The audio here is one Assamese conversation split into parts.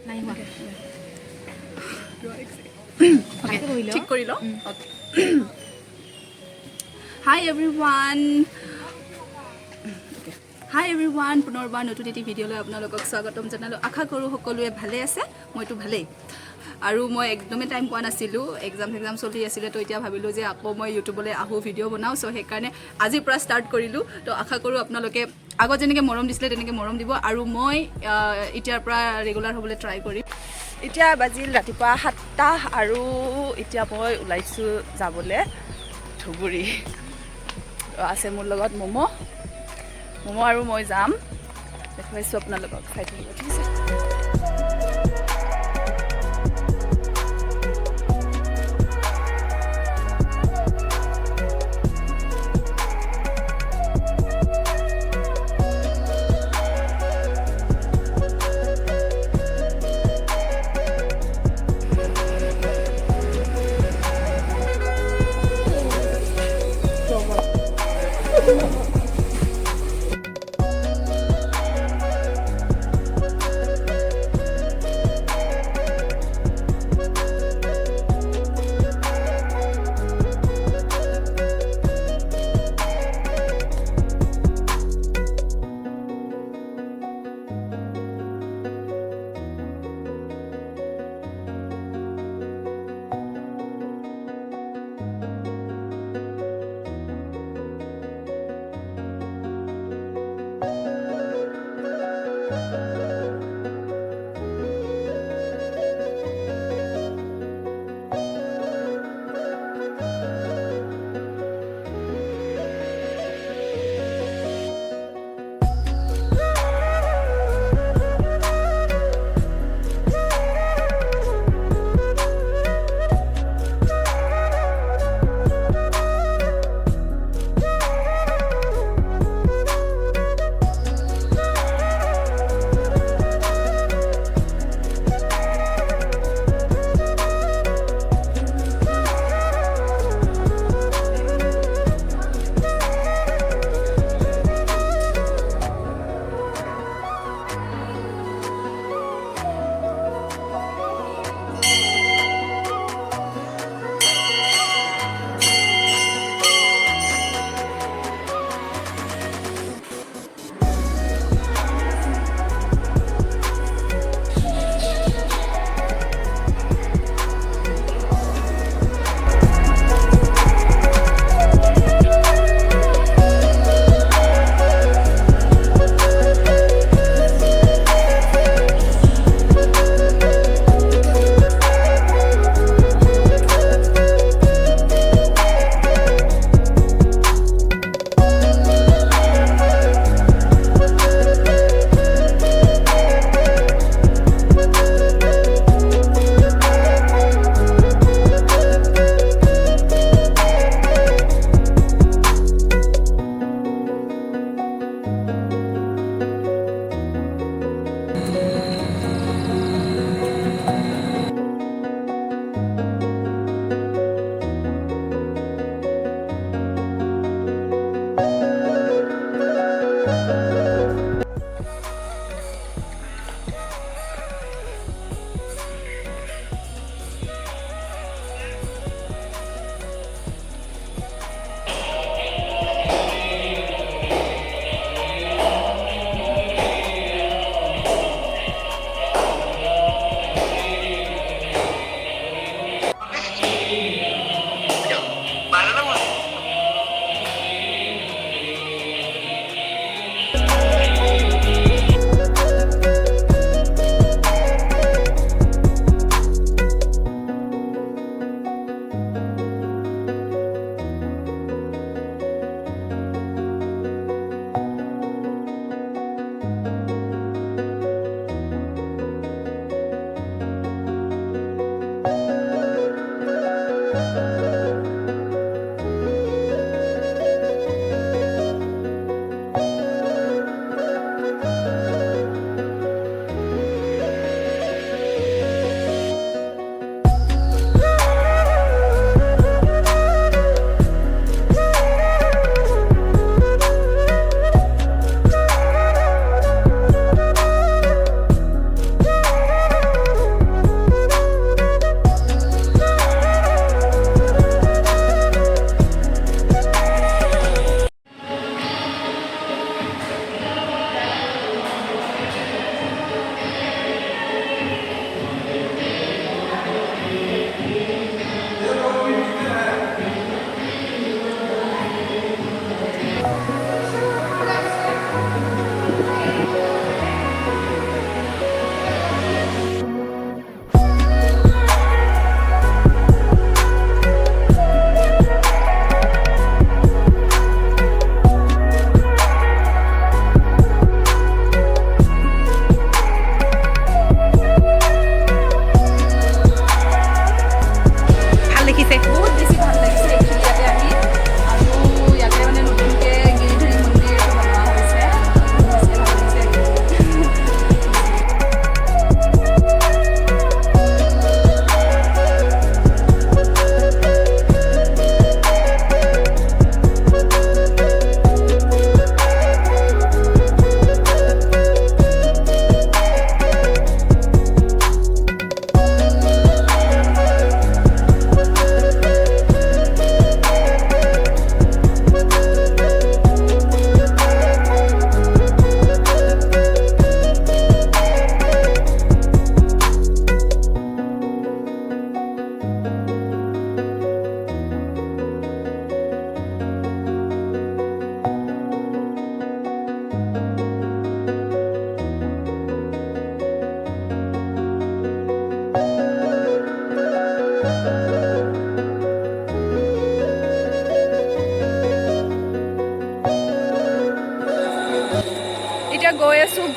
নাই হোৱা Okay, ঠিক কৰি ল Okay. Hi everyone. Hi everyone, পুনৰবাৰ নতুন এটি ভিডিঅ'লৈ আপোনালোকক স্বাগতম জনালোঁ আশা কৰোঁ সকলোৱে ভালে আছে মইতো ভালেই আৰু মই একদমেই টাইম পোৱা নাছিলোঁ এক্সাম চলি আছিলে তো এতিয়া ভাবিলোঁ যে আকৌ মই ইউটিউবলৈ আহোঁ ভিডিঅ' বনাওঁ চ' সেইকাৰণে আজিৰ পৰা ষ্টাৰ্ট কৰিলোঁ তো আশা কৰোঁ আপোনালোকে আগত যেনেকৈ মৰম দিছিলে তেনেকৈ মৰম দিব আৰু মই এতিয়াৰ পৰা ৰেগুলাৰ হ'বলৈ ট্ৰাই কৰিম এতিয়া বাজিল ৰাতিপুৱা 7টা আৰু এতিয়া মই ওলাইছোঁ যাবলৈ ধুবুৰী আছে মোৰ লগত ম'ম' আৰু মই যাম দেখুৱাইছোঁ আপোনালোকক চাই থাকিব ঠিক আছে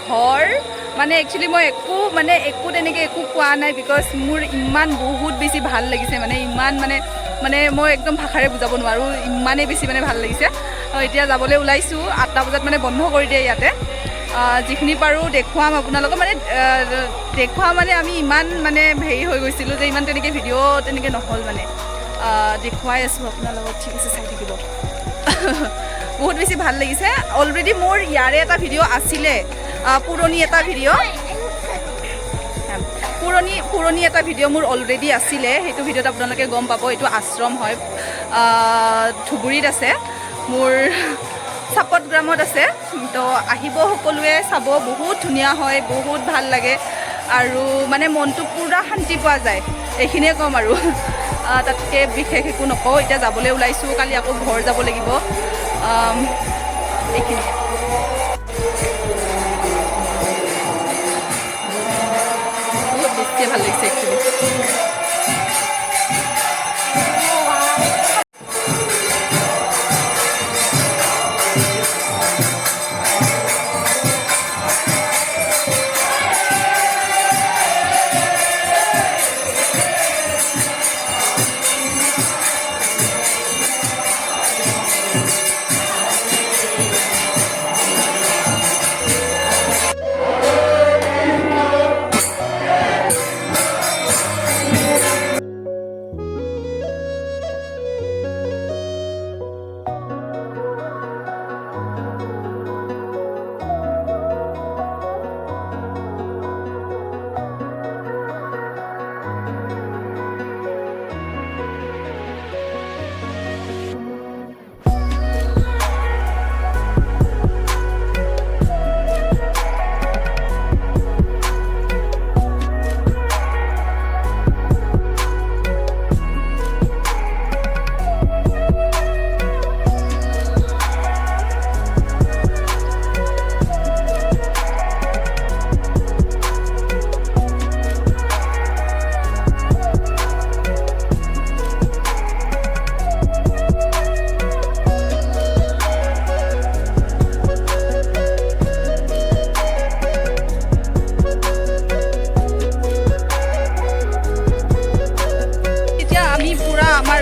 ঘৰ মানে একচুৱেলি মই একো তেনেকৈ একো কোৱা নাই বিকজ মোৰ ইমান বহুত বেছি ভাল লাগিছে মানে ইমান মানে মই একদম ভাষাৰে বুজাব নোৱাৰোঁ ইমানেই বেছি মানে ভাল লাগিছে এতিয়া যাবলৈ ওলাইছোঁ 8টা বজাত মানে বন্ধ কৰি দিয়ে ইয়াতে যিখিনি পাৰোঁ দেখুৱাম আপোনালোকক দেখুৱাম মানে আমি ইমান মানে হেৰি হৈ গৈছিলোঁ যে ইমান তেনেকৈ ভিডিঅ' তেনেকৈ নহ'ল মানে দেখুৱাই আছোঁ আপোনালোকক ঠিক আছে চাই থাকিব বহুত বেছি ভাল লাগিছে অলৰেডি মোৰ ইয়াৰে এটা ভিডিঅ' আছিলে পুৰণি এটা ভিডিঅ' মোৰ অলৰেডি আছিলে সেইটো ভিডিঅ'ত আপোনালোকে গম পাব এইটো আশ্ৰম হয় ধুবুৰীত আছে মোৰ sapatgramত আছে তো আহিব সকলোৱে চাব বহুত ধুনীয়া হয় বহুত ভাল লাগে আৰু মানে মনটো পুৰা শান্তি পোৱা যায় এইখিনিয়ে ক'ম আৰু তাতকৈ বিশেষ একো নকওঁ এতিয়া যাবলৈ ওলাইছোঁ কালি আকৌ ঘৰ যাব লাগিব এইখিনিয়ে বহুত বেছিয়ে ভাল লাগিছে একচুৱেলি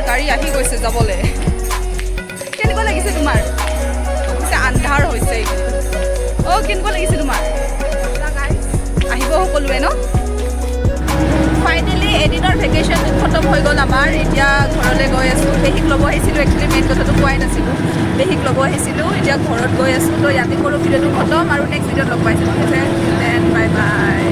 গাড়ী আহি গৈছে যাবলৈ কেনেকুৱা লাগিছে তোমাৰ আন্ধাৰ হৈছে কেনেকুৱা লাগিছে তোমাৰ আহিব সকলোৱে ন ফাইনেলি এদিনৰ ভেকেশ্যনটো খতম হৈ গ'ল আমাৰ এতিয়া ঘৰলৈ গৈ আছোঁ পেহীক ল'ব আহিছিলোঁ একচুৱেলি মেইন কথাটো কোৱাই নাছিলোঁ পেহীক ল'ব আহিছিলোঁ এতিয়া ঘৰত গৈ আছোঁ তো ইয়াতে কৰোঁ ভিডিঅ'টো খতম আৰু নেক্সট ভিডিঅ'ত লগ পাইছোঁ ঠিক আছে দেন বাই বাই